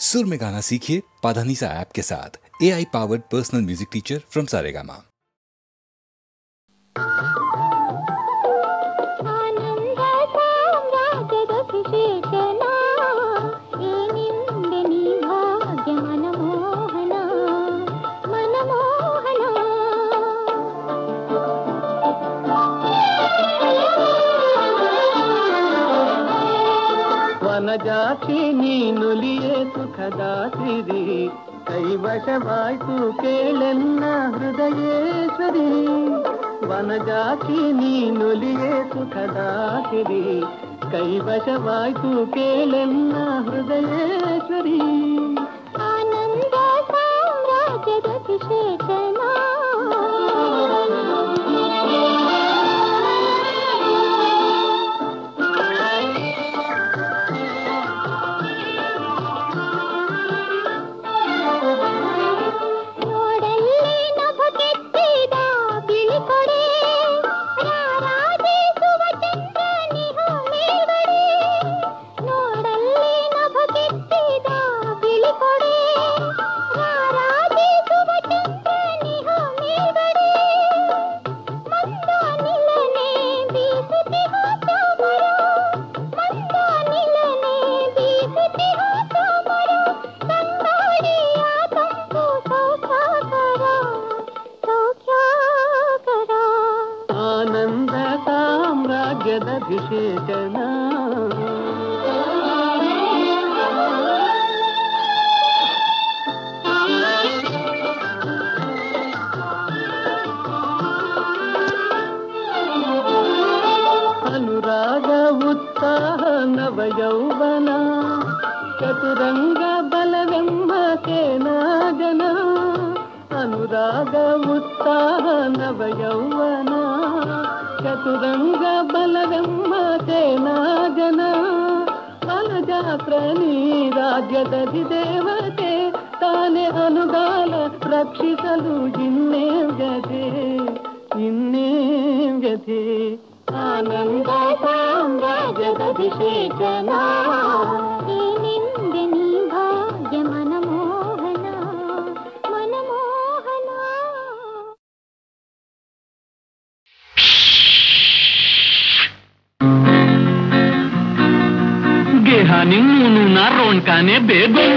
सुर में गाना सीखिए पाधानीसा ऐप के साथ। AI powered personal music teacher from Saregama. ವನಜಾಕ್ಷಿ ನೀನುಲಿಯೇ ಸುಖದಾಸಿರಿ ಕೈವಶವಾಯ್ತು ಕೇಳೆನ್ನ ಹೃದಯೇಶ್ವರಿ. ವನಜಾಕ್ಷಿ ನೀನುಲಿಯೇ ಸುಖದಾಸಿರಿ ಕೈವಶವಾಯ್ತು ಕೇಳೆನ್ನ ಹೃದಯೇಶ್ವರಿ. ಆನಂದ ಸಾಮ್ರಾಜ್ಯದ ಅಭಿಷೇಕನ ಅಭಿಷೇಕನ. ಅನುರಾಗ ಉತ್ಸಾಹ ನವ ಯೌವನ ಚತುರಂಗ ಬಲವೆಂಬ ಸೇನಾ ಜನ. ಅನುರಾಗ ಉತ್ಸಾಹ ನವ ಯೌವನ ಚತುರಂಗ ಬಲವೆಂಬ ಸೇನಾ ಜನ. ಅಲಜಾತ್ರನಿ ರಾಜ್ಯದಧಿ ದೇವತೆ ತಾನೇ ಅನುಗಾಲ ರಕ್ಷಿಸಲು ಇನ್ನೇಂ ವ್ಯಥೆ ಇನ್ನೇಂ ವ್ಯಥೆ. ಆನಂದ ಸಾಮ್ರಾಜ್ಯದ ಅಭಿಷೇಕನ ಏನೆಂದೆ ನೀ ಭಾಗ್ಯ Manmohan Manmohan. Gehanin naron kane begum.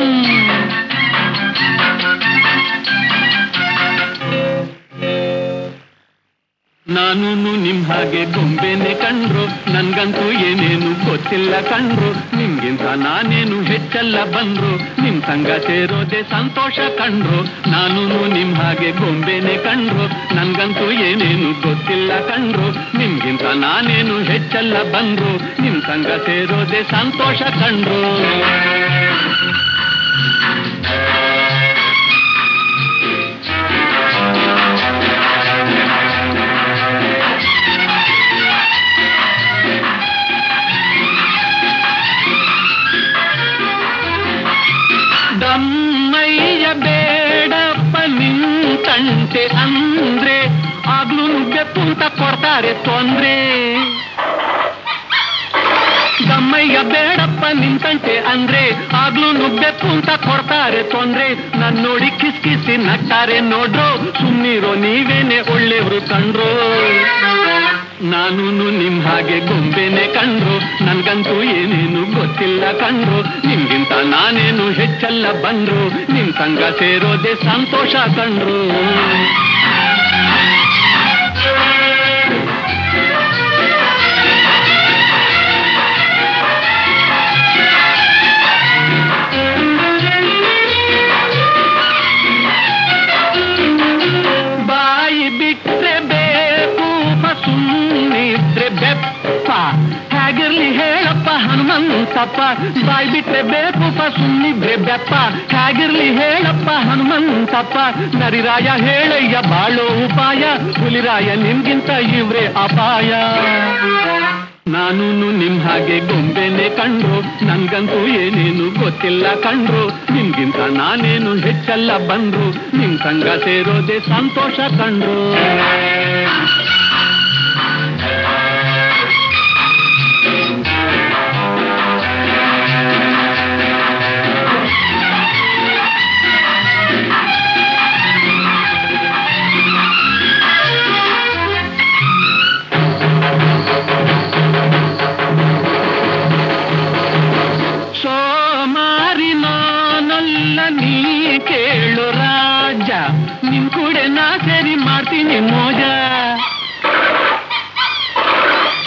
ನಾನು ನಿಮ್ ಹಾಗೆ ಗೊಂಬೆನೆ ಕಂಡ್ರು, ನನ್ಗಂತೂ ಏನೇನು ಗೊತ್ತಿಲ್ಲ ಕಂಡ್ರು. ನಿಮ್ಗಿಂತ ನಾನೇನು ಹೆಚ್ಚಲ್ಲ ಬಂದ್ರು, ನಿಮ್ ಸಂಗ ಸೇರೋದೆ ಸಂತೋಷ ಕಂಡ್ರು. ನಾನು ನಿಮ್ ಹಾಗೆ ಗೊಂಬೆನೆ ಕಂಡ್ರು, ನನ್ಗಂತೂ ಏನೇನು ಗೊತ್ತಿಲ್ಲ ಕಂಡ್ರು. ನಿಮ್ಗಿಂತ ನಾನೇನು ಹೆಚ್ಚಲ್ಲ ಬಂದ್ರು, ನಿಮ್ ಸಂಗ ಸೇರೋದೆ ಸಂತೋಷ ಕಂಡ್ರು. ದಮ್ಮಯ್ಯ ಬೇಡಪ್ಪ ನಿಂತಂತೆ ಅಂದ್ರೆ ಆಗ್ಲೂ ನುಗ್ಗೆ ತೂತ ಕೊಡ್ತಾರೆ ತೊಂದ್ರೆ. ದಮ್ಮಯ್ಯ ಬೇಡಪ್ಪ ನಿಂತಂತೆ ಅಂದ್ರೆ ಆಗ್ಲೂ ನುಗ್ಗೆ ತೂತ ಕೊಡ್ತಾರೆ ತೊಂದ್ರೆ. ನನ್ ನೋಡಿ ಕಿಸ್ ಕಿಸಿ ನಗ್ತಾರೆ ನೋಡ್ರು, ಸುಮ್ನಿರೋ ನೀವೇನೆ ಒಳ್ಳೆವ್ರು ಕಂಡ್ರು. ನಾನು ನಿಮ್ ಹಾಗೆ ಗೊಂಬೆನೆ ಕಂಡ್ರು, ನನ್ಗಂತೂ ಏನೇನು ಗೊತ್ತಿಲ್ಲ ಕಂಡ್ರು. ನಿಮ್ಗಿಂತ ನಾನೇನು ಹೆಚ್ಚಲ್ಲ ಬಂದ್ರು, ನಿಮ್ ಸಂಗ ಸೇರೋದೆ ಸಂತೋಷ ಕಂಡ್ರು. ಬಾಯಿ ಬಿಟ್ರೆ ಬೇಕು ಸುಮ್ಮನಿದ್ರೆ ಬೆಪ್ಪ, ಹೇಗಿರ್ಲಿ ಹೇಳಪ್ಪ ಹನುಮಂತಪ್ಪ. ಬಾಯಿ ಬಿಟ್ರೆ ಬೇಕು ಸುಮ್ಮನಿದ್ರೆ ಬೆಪ್ಪ, ಹೇಗಿರ್ಲಿ ಹೇಳಪ್ಪ ಹನುಮಂತಪ್ಪ. ನರಿರಾಯ ಹೇಳಯ್ಯ ಬಾಳೋ ಉಪಾಯ, ಹುಲಿರಾಯ ನಿಮ್ಗಿಂತ ಇವ್ರೆ ಅಪಾಯ. ನಾನು ನಿಮ್ ಹಾಗೆ ಗೊಂಬೆನೆ ಕಂಡ್ರು, ನನ್ಗಂತೂ ಏನೇನು ಗೊತ್ತಿಲ್ಲ ಕಂಡ್ರು. ನಿಮ್ಗಿಂತ ನಾನೇನು ಹೆಚ್ಚಲ್ಲ ಬಂದ್ರು, ನಿಮ್ ಸಂಗ ಸೇರೋದೆ ಸಂತೋಷ ಕಂಡ್ರು. ಎಲ್ಲ ನೀ ಕೇಳು ರಾಜ, ನಿನ್ ಕೂಡೆ ನಾ ಸೇರಿ ಮಾಡ್ತೀನಿ ಮೋಜ.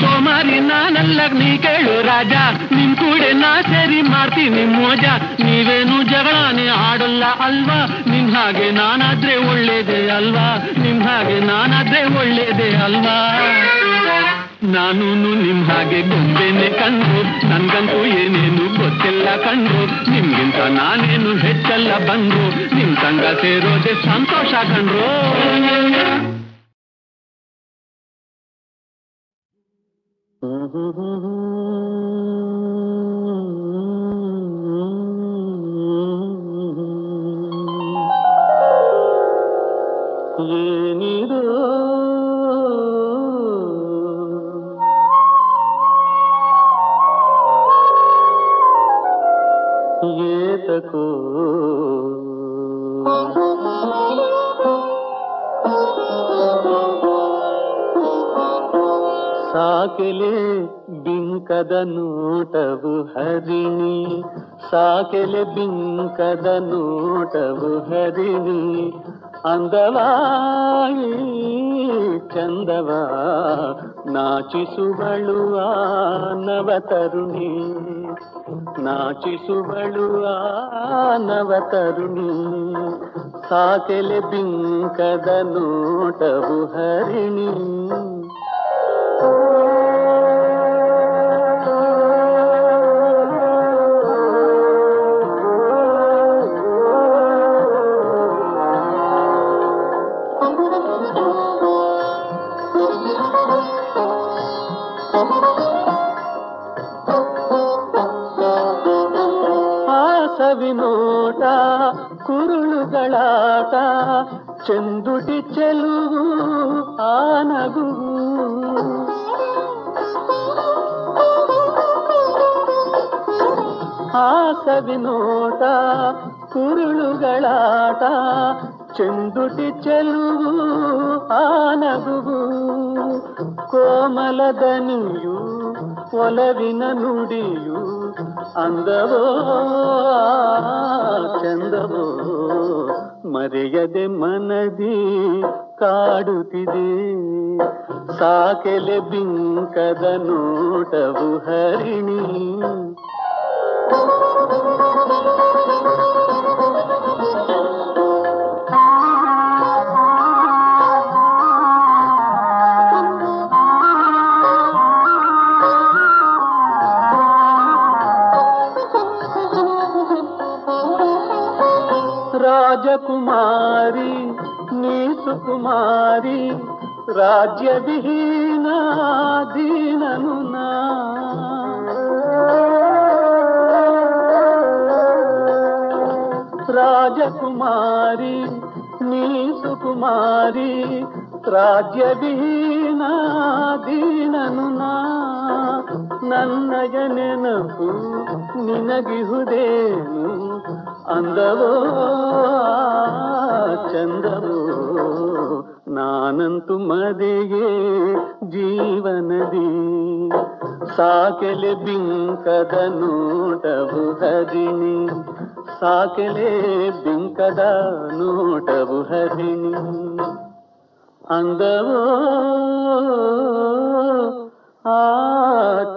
ಸೋಮಾರಿ ನಾನಲ್ಲ ನೀ ಕೇಳು ರಾಜ, ನಿನ್ ಕೂಡೆ ನಾ ಸೇರಿ ಮಾಡ್ತೀನಿ ಮೋಜ. ನೀವೇನು ಜಗಳಾನೆ ಆಡಲ್ಲ ಅಲ್ವಾ, ನಿನ್ ಹಾಗೆ ನಾನಾದ್ರೆ ಒಳ್ಳೇದೇ ಅಲ್ವಾ, ನಿನ್ ಹಾಗೆ ನಾನಾದ್ರೆ ಒಳ್ಳೇದೇ ಅಲ್ವಾ. ನಾನು ನಿಮ್ ಹಾಗೆ ಗೊಂಬೆನೆ ಕಂಡ್ರು, ನನ್ಗಂತೂ ಏನೇನು ಗೊತ್ತಿಲ್ಲ ಕಂಡ್ರು. ನಿಮ್ಗಿಂತ ನಾನೇನು ಹೆಚ್ಚಲ್ಲ ಬಂದ್ರು, ನಿಮ್ ಸಂಗ ಸೇರೋದೆ ಸಂತೋಷ ಕಂಡ್ರು. ಏನಿದು ಏತಕೋ ಸಾಕೆಲೆ ಬಿಂಕದ ನೋಟವು ಹರಿಣಿ, ಸಾಕೆಲೆ ಬಿಂಕದ ನೋಟವು ಹರಿಣಿ. ಅಂದವಾಯಿ ಚಂದವಾ ನಾಚಿಸುವಳು ಆ ನವತರುಣಿ, ನಾಚಿಸುವಳು ಆ ನವತರುಣಿ. ಸಾಕೆಲೆ ಬಿಂಕದ ನೋಟವು ಹರಿಣಿ. ಸವಿನೋಟ ಕುರುಳುಗಳಾಟ ಚೆಂದುಟಿ ಚೆಲುವು ಆ ನಗುವು. ಆ ಸವಿನೋಟ ಕುರುಳುಗಳಾಟ ಚೆಂದುಟಿ ಚೆಲುವು ಆ ನಗುವು. ಕೋಮಲ ದನಿಯು ಒಲವಿನ ನುಡಿಯು ಅಂದವೋ ಚಂದವೋ ಮರೆಯದೆ ಮನದಿ ಕಾಡುತ್ತಿದೆ. ಸಾಕೆಲೆ ಬಿಂಕದ ನೋಟವು ಹರಿಣಿ. ರಾಜಕುಮಾರಿ ನೀ ಸುಕುಮಾರಿ, ರಾಜ್ಯ ವಿಹೀನ ದೀನನು ನಾ. ರಾಜಕುಮಾರಿ ನೀ ಸುಕುಮಾರಿ, ರಾಜ್ಯ ವಿಹೀನ ದೀನನು ನಾ. ನನ್ನಯ ನೆನಪು ನಿನಗಿಹುದೇನು ಅಂದವೋ ಚಂದವೋ. ನಾನಂತೂ ಮದೆಯೇ ಜೀವನದಿ. ಸಾಕೆಲೆ ಬಿಂಕದ ನೋಟವು ಹರಿಣಿ, ಸಾಕೆಲೆ ಬಿಂಕದ ನೋಟವು ಹರಿಣಿ. ಅಂದವೋ ಆ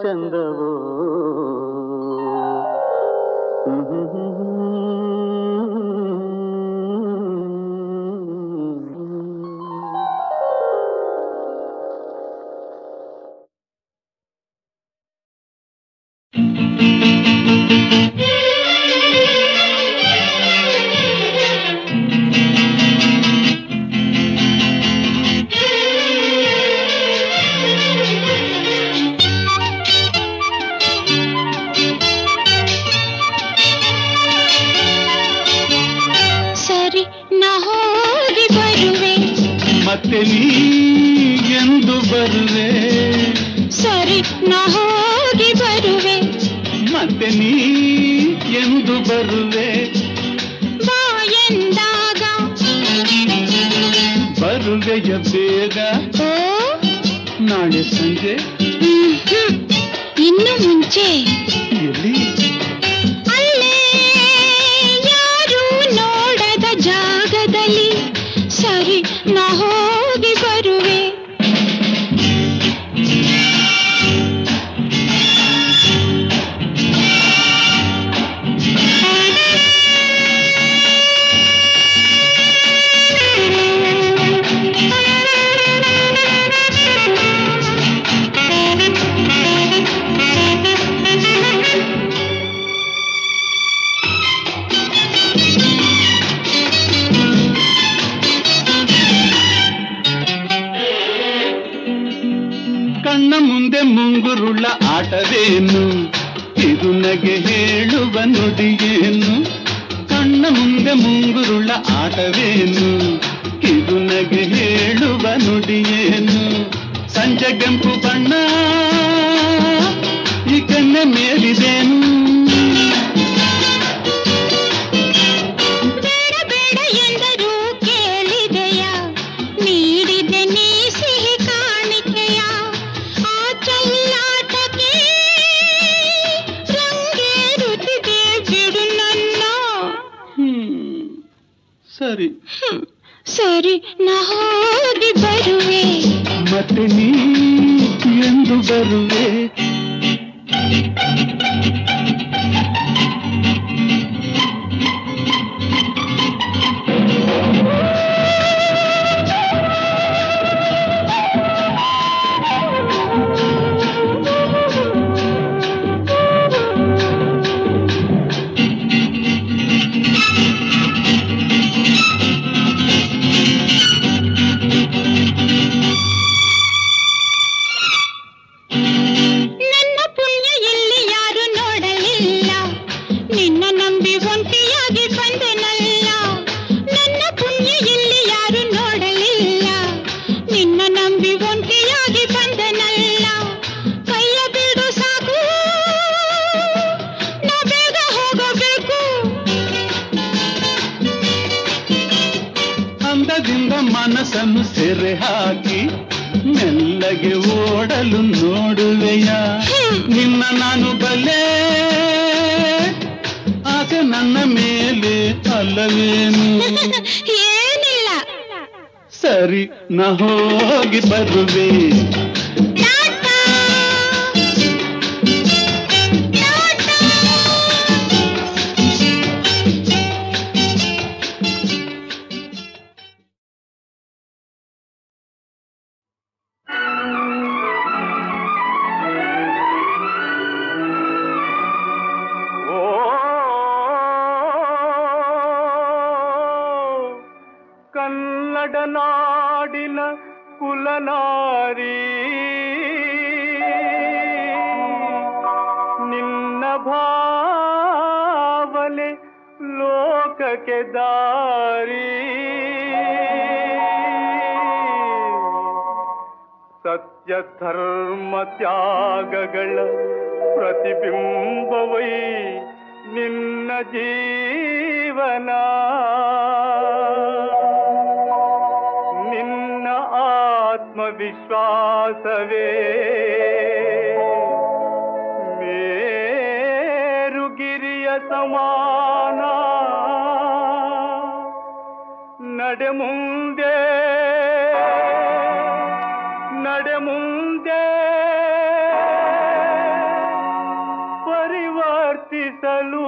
ಚಂದವೋ. ಮತ್ತೆ ನೀ ಎಂದು ಬರುವೆ, ಸರಿ ನಾ ಹೋಗಿ ಬರುವೆ. ಮತ್ತೆ ನೀ ಎಂದು ಬರುವೆ, ಬಾ ಎಂದಾಗ ಬರುವೆಯ ಬೇಗ. ಓ ನಾಳೆ ಸಂಜೆ ಇನ್ನು ಮುಂಚೆ ಎಲ್ಲಿ? ಅಲ್ಲೇ ಯಾರ ಆಟವೇನು, ಇದು ನಗೆ ಹೇಳುವ ನುಡಿಯೇನು, ಕಣ್ಣ ಮುಂದೆ ಮುಂಗುರುಳ ಆಟವೇನು, ಇದು ನಗೆ ಹೇಳುವ ನುಡಿಯೇನು. ಸಂಜೆ ಕೆಂಪು ಬಣ್ಣ ಈ ಕಣ್ಣೆ ಮೇಲಿದೇನು, ಬೇಡ ಬೇಡ ಎಂದರೂ ಕೇಳಿದೆಯ, ನೀಡಿದೆ ನೀ ಸಿಹಿ ಕಾಣಿಕೆಯ. ಆ ಚಲ್ಲಾಟಕ್ಕೆ ರಂಗೇರುತ್ತಿದೆ ಬಿಡು ನನ್ನ. ಸರಿ ಸರಿ ನಾ ಹೋಗಿ ಬರುವೆ, ಮತ್ತೆ ನೀ ಎಂದು ಬರುವೆ. ನನ್ನ ಪುಣ್ಯ ಎಲ್ಲಿ ಯಾರು ನೋಡಲಿಲ್ಲ, ನಿನ್ನ ನಂಬಿ ಒಂಟಿಯಾಗಿ ಬಂದೆನಲ್ಲ. ನನ್ನ ಪುಣ್ಯ ಎಲ್ಲಿ ಯಾರು ನೋಡಲಿಲ್ಲ, ನಿನ್ನ ನಂಬಿ ಒಂಟಿಯಾಗಿ ಬಂದೆನಲ್ಲ. ಕೈಯ ಬಿಡು ಸಾಕು, ನಾ ಬೇಗ ಹೋಗಬೇಕು. ಅಂದದಿಂದ ಮನಸ್ಸನ್ನು ಸೆರೆ ಹಾಕಿ ಮೆಲ್ಲಗೆ ಓಡಲು ನೋಡುವೆಯ. ನಿನ್ನ ನಾನು ಬಲ್ಲೆ, ಆಸೆ ನನ್ನ ಮೇಲೆ ಅಲ್ಲವೇನು. ಏನಿಲ್ಲ, ಸರಿ ನಾ ಹೋಗಿ ಬರುವೆ. ಟಾಟಾ, ಟಾಟಾ. ಕನ್ನಡ ನಾಡಿನ ಕುಲನಾರಿ, ನಿನ್ನ ಭಾವನೆ ಲೋಕಕ್ಕೆ ದಾರಿ. ಸತ್ಯ ಧರ್ಮ ತ್ಯಾಗಗಳ ಪ್ರತಿಬಿಂಬವೈ ನಿನ್ನ ಜೀವನ. ನಿನ್ನ ಆತ್ಮವಿಶ್ವಾಸವೇ ಮೇರುಗಿರಿಯ ಸಮಾನ. ನಡೆ ಮುಂದೆ, ನಡೆ ಮುಂದೆ, ಪರಿವರ್ತಿಸಲು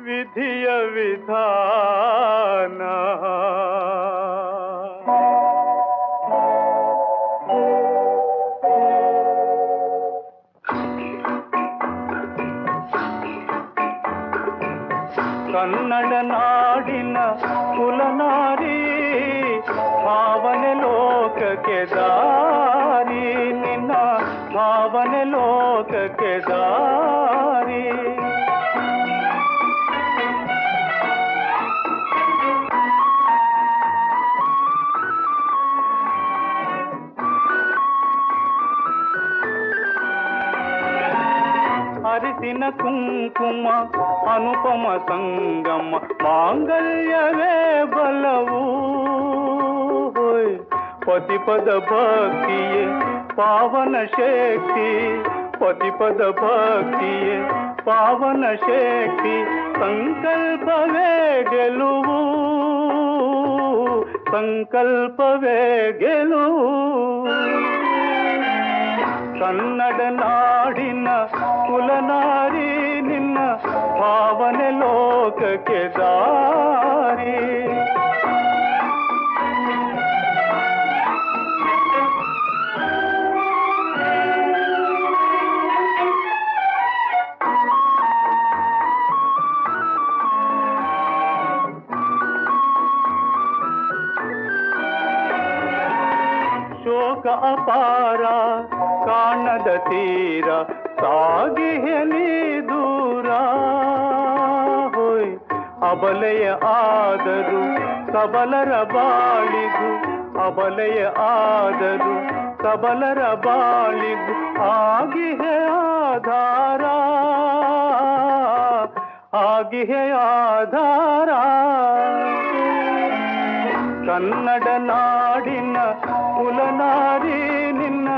ವಿಧಿಯ ವಿಧಾನ. ಕನ್ನಡ ನಾಡಿನ ಕುಲನಾರಿ, ಭಾವನೆ ಲೋಕಕ್ಕೆ ದಾರಿ. ನಿನ್ನ ಭಾವನೆ ಲೋಕಕ್ಕೆ ದಾರಿ. ಅರಿಸಿನ ಕುಂಕುಮ ಅನುಪಮ ಸಂಗಮ, ಮಾಂಗಲ್ಯವೇ ಬಲವು. ಪತಿಪದ ಭಕ್ತಿಯೇ ಪಾವನ ಶಕ್ತಿ, ಪತಿಪದ ಭಕ್ತಿಯೇ ಪಾವನ ಶಕ್ತಿ. ಸಂಕಲ್ಪವೇ ಗೆಲುವು, ಸಂಕಲ್ಪವೇ ಗೆಲುವು. ಕನ್ನಡ ನಾಡಿನ ಕುಲನಾರಿ, ನಿನ್ನ ಭಾವನೆ ಲೋಕಕ್ಕೆ ದಾರಿ. ಶೋಕ ಅಪಾರ ಕಾಣದ ತೀರ ಸಾಗಿಹೆ ನೀ ದೂರ ಹೋಯ್ ಅಬಲೆಯ ಆದರು ಸಬಲರ ಬಾಳಿಗೂ ಅಬಲೆಯ ಆದರು ಸಬಲರ ಬಾಳಿಗೂ ಆಗಿಹೆ ಆಧಾರ ಆಗಿಹೆ ಆಧಾರ ಕನ್ನಡ ನಾಡಿನ ಕುಲನಾರಿ ನಿನ್ನ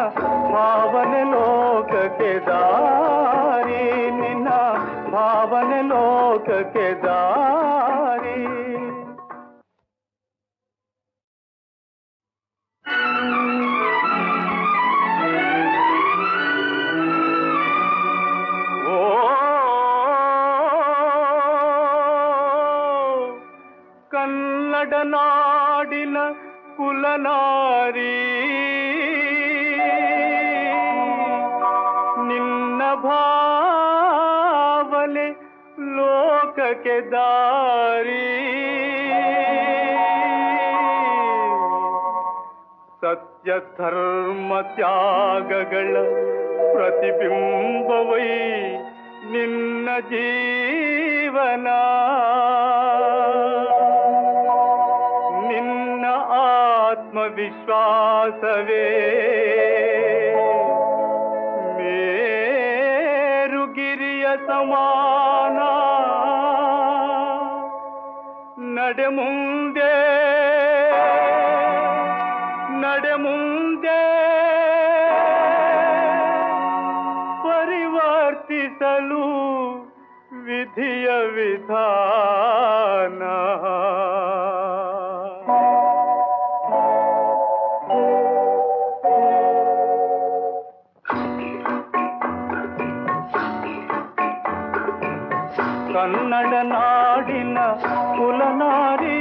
ಭಾವನೆ ಲೋಕಕ್ಕೆ ದಾರಿ ನಿನ್ನ ಭಾವನೆ ಲೋಕಕ್ಕೆ ದಾರಿ ಕನ್ನಡ ನಾಡಿನ ಕುಲನಾರಿ ನಿನ್ನ ಭಾವನೆ ಲೋಕಕ್ಕೆ ದಾರಿ ಸತ್ಯ ಧರ್ಮ ತ್ಯಾಗಗಳ ಪ್ರತಿಬಿಂಬವೈ ನಿನ್ನ ಜೀವನ ನಿನ್ನ ಆತ್ಮವಿಶ್ವಾಸವೇ ಮೇರುಗಿರಿಯ ಸಮಾನ ನಡೆ ಮುಂದೆ ನಡೆ ಮುಂದೆ ಪರಿವರ್ತಿಸಲು ವಿಧಿಯ ವಿಧಾನ ಕನ್ನಡ ನಾಡಿನ ಕುಲನಾರಿ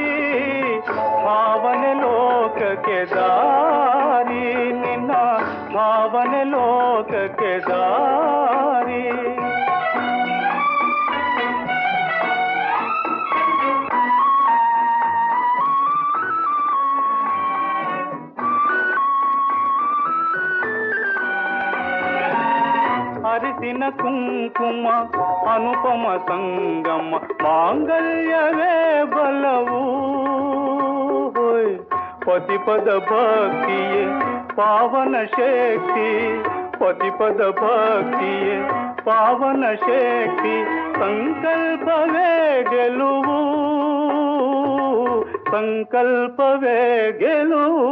ಭಾವನೆ ಲೋಕಕ್ಕೆ ದಾರಿ ನಿನ್ನ ಭಾವನೆ ಲೋಕಕ್ಕೆ ದಾರಿ ಅರಿಸಿನ ಕುಂಕುಮ ಅನುಪಮ ಸಂಗಮ ಮಾಂಗಲ್ಯವೇ ಬಲವು ಪತಿಪದ ಭಕ್ತಿಯೇ ಪಾವನ ಶಕ್ತಿ ಪತಿಪದ ಭಕ್ತಿಯೇ ಪಾವನ ಶಕ್ತಿ ಸಂಕಲ್ಪವೇ ಗೆಲುವು ಸಂಕಲ್ಪವೇ ಗೆಲುವು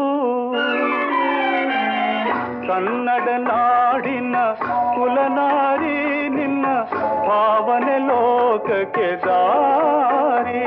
ಕನ್ನಡ ನಾಡಿನ ಕುಲನಾರಿ ನಿನ್ನ ಭಾವನೆ ಲೋಕಕ್ಕೆ ದಾರಿ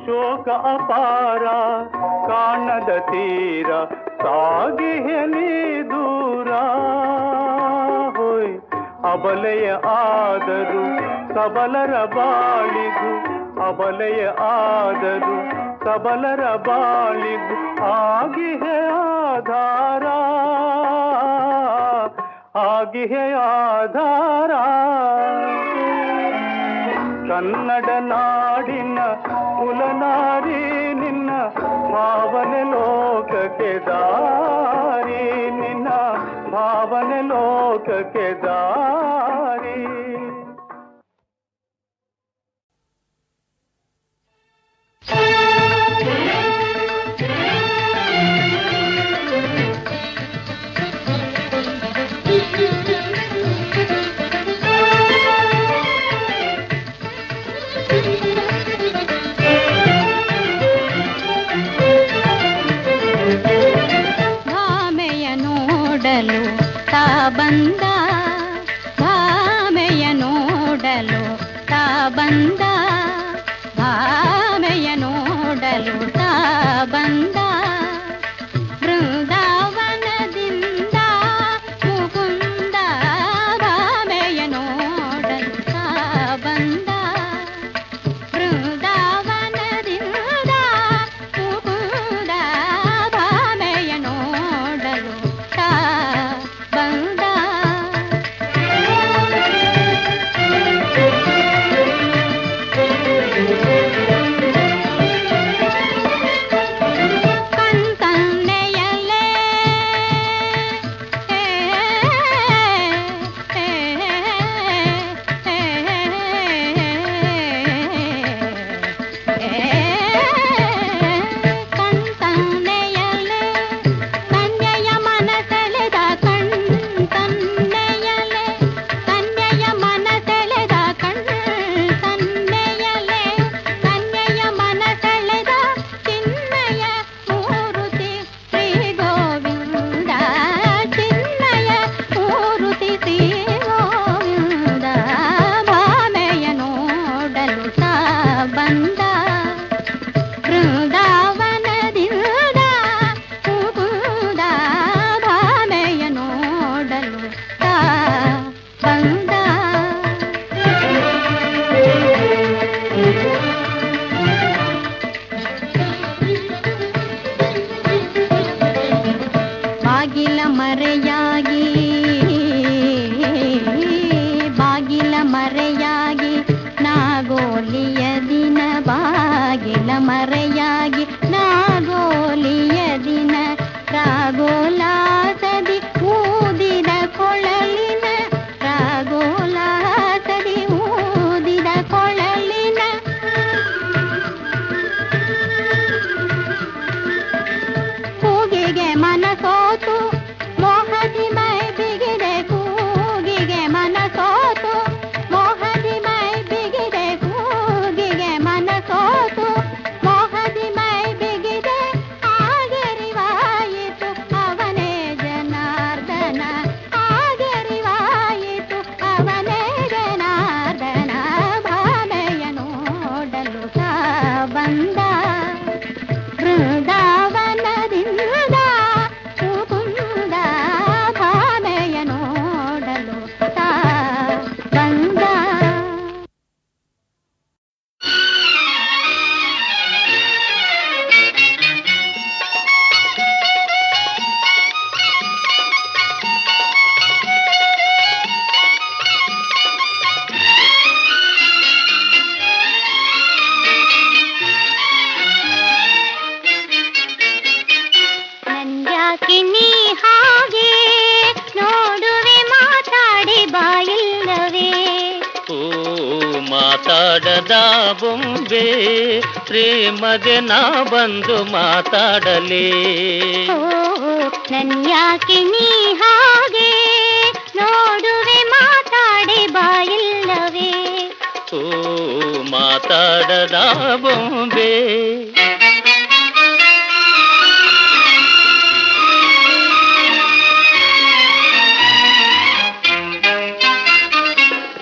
ಶೋಕ ಅಪಾರ ಕಾಣದ ತೀರ ಸಾಗಿಹೆ ನೀ ದೂರ ಹೋಯ್ ಅಬಲೆಯ ಆದರು ಸಬಲರ ಬಾಳಿಗೂ ಅಬಲೆಯ ಆದರು ಸಬಲರ ಬಾಳಿಗೂ ಆಗಿಹೆ ಆಧಾರ ಆಗಿಹೆ ಆಧಾರ ಕನ್ನಡ ನಾಡಿನ ಕುಲನಾರಿ ನಿನ್ನ ಭಾವನೆ ಲೋಕಕ್ಕೆ ದಾರಿ ನಿನ್ನ ಭಾವನೆ ಲೋಕಕ್ಕೆ ದಾರಿ ತಾ ಬಂದ ಭಾಮೆಯ ನೋಡಲು ತಾ ಬಂದ ಭಾಮೆಯ ನೋಡಲು ತಾ ಬಂದ ಬೃಂದಾವನದಿಂದ ಮುಕುಂದ ಭಾಮೆಯ ನೋಡಲು ತಾ ಬಂದ ಬೃಂದಾವನದಿಂದ ಮುಕುಂದ ಭಾಮೆಯ ಬಾಗಿಲ ಮರೆಯಾಗಿ ನಾಗೋಲಿಯ ದಿನ ಬಾಗಿಲ ಮರೆಯಾಗಿ ನಾಗೋಲಿಯ ದಿನ ರಾಗೋಲಾಸದಿ ಊದಿದ ಕೊಳಲಿನ ರಾಗೋಲಾಸದಿ ಊದಿದ ಕೊಳಲಿನ ಕೂಗಿಗೆ ಮನಸೋತು ಮೋಹದಿ ಮೈ ಬಿಗಿದೆ ಕೂಗಿಗೆ ಮನಸೋತು ಮೋಹದಿ ಮೈ ಬಿಗಿದೆ ಕೂಗಿಗೆ ಮನಸೋತು ಮೋಹದಿ ಮೈ ಬಿಗಿದೆ ಆಗರಿವಾಯಿತು ಅವನೇ ಜನಾರ್ದನ ಆಗರಿವಾಯಿತು ಅವನೇ ಜನಾರ್ದನ ಭಾಮೆಯ ನೋಡಲು ತಾ ಬಂದ ಬೃಂದಾವನದಿಂದ ಮುಕುಂದ ಭಾಮೆಯ ನೋಡಲು ತಾ ಬಂದ. ನನ್ಯಾಕೆ ನೀ ಹಾಗೆ ನೋಡುವೆ ಮಾತಾಡಿ ಬಾಯಿಲ್ಲವೇ ಓ ಮಾತಾಡದ ಬೊಂಬೆ ಪ್ರೇಮದೆ ನಾ ಬಂದು ಮಾತಾಡಲೇ ಓ ನನ್ಯಾಕೆ ನೀ ಹಾಗೆ ನೋಡುವೆ ಮಾತಾಡಿ ಬಾಯಿಲ್ಲವೇ ಓ ಮಾತಾಡದ ಬೊಂಬೆ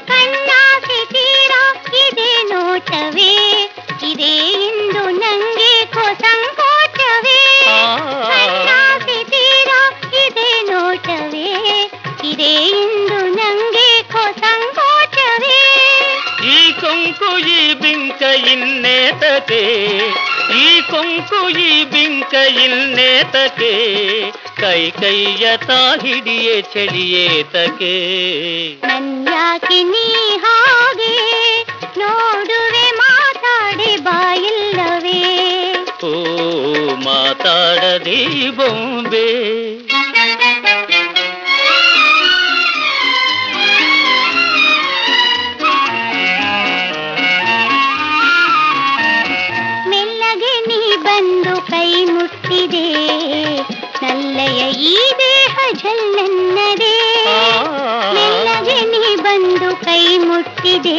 ಕಣ್ಣಾಸೆ ತೀರ ಇದೆ ನೋಟವೇ ಇದೇ ಇಂದು ನಂಗೆ ಸಂಕೋಚವೇ ಕಣ್ಣಾಸೆ ತೀರ ಇದೆ ನೋಟವೇ ಇದೇ ಇಂದು ನಂಗೆ ಸಂಕೋಚವೇ ಈ ಕೊಂಕು ಈ ಬಿಂಕ ಇನ್ನೇತಕೆ ಈ ಕೊಂಕು ಈ ಬಿಂಕ ಇನ್ನೇತಕೆ ಕೈ ಕೈಯ ತಾ ಹಿಡಿಯೇ ಚಳಿಯೇತಕೆ ನನ್ಯಾಕೆ ನೀ ಹಾಗೆ ನೋಡುವೆ ಮಾತಾಡಿ ಬಾಯಿಲ್ಲವೇ ಓ ಮಾತಾಡದಿ ಬೊಂಬೆ ಮೆಲ್ಲಗೆ ನೀ ಬಂದು ಕೈ ಮುಟ್ಟಿದೆ ನಲ್ಲೆಯ ಈ ದೇಹ ಜಲ್ಲನ್ನದೇ ಮೆಲ್ಲಗೆ ನೀ ಬಂದು ಕೈ ಮುಟ್ಟಿದೆ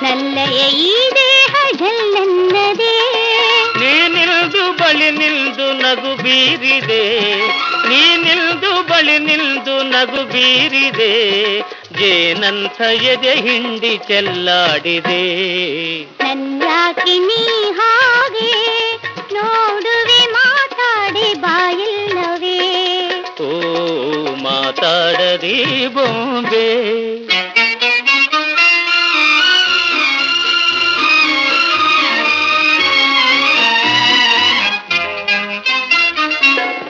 ನಲ್ಲೆಯ ಈ ದೇಹ ಜಲ್ಲನ್ನದೇ ನೀನಿಲ್ದು ಬಳಿ ನಿಲ್ದು ನಗು ಬೀರಿದೆ ನೀನಿಲ್ದು ಬಳಿ ನಿಲ್ದು ನಗು ಬೀರಿದೆ ಜೇನಂಥ ಎದೆ ಹಿಂಡಿ ಚೆಲ್ಲಾಡಿದೆ ನನ್ಯಾಕೆ ನೀ ಹಾಗೆ ನೋಡುವೆ ಮಾತಾಡಿ ಬಾಯಿಲ್ಲವೇ ಓ ಮಾತಾಡದಿ ಬೊಂಬೆ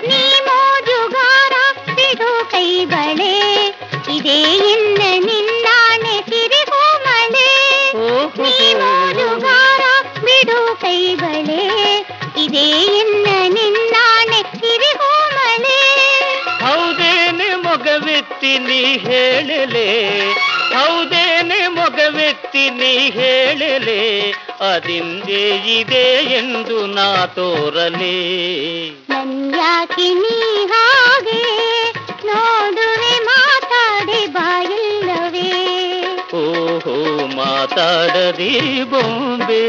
ನೀ ಮೋಜುಗಾರ ಬಿಡು ಕೈ ಬಳೆ ಇದೇ ಇನ್ನ ನಿನ್ನಾಣೆ ಸಿರಿಗೂ ಮಳೆ ನೀ ಮೋಜುಗಾರ ಬಿಡು ಕೈ ಬಳೆ ಇದೇ ಇನ್ನ ನಿನ್ನಾಣೆ ಸಿರಿಗೂ ಮಳೆ ಹೌದೇನೆ ಮೊಗವೆತ್ತಿ ನೀ ಹೇಳಲೆ ಹೌದೇನೆ ಮೊಗವೆತ್ತಿ ನೀ ಹೇಳಲೆ ಅದಿಂದೇ ಇದೆ ಎಂದು ನಾ ತೋರಲೇ ನನ್ಯಾಕೆ ನೀ ಹಾಗೆ ನೋಡುವೆ ಮಾತಾಡಿ ಬಾಯಿಲ್ಲವೇ ಓಹೋ ಮಾತಾಡದಿ ಬೊಂಬೆ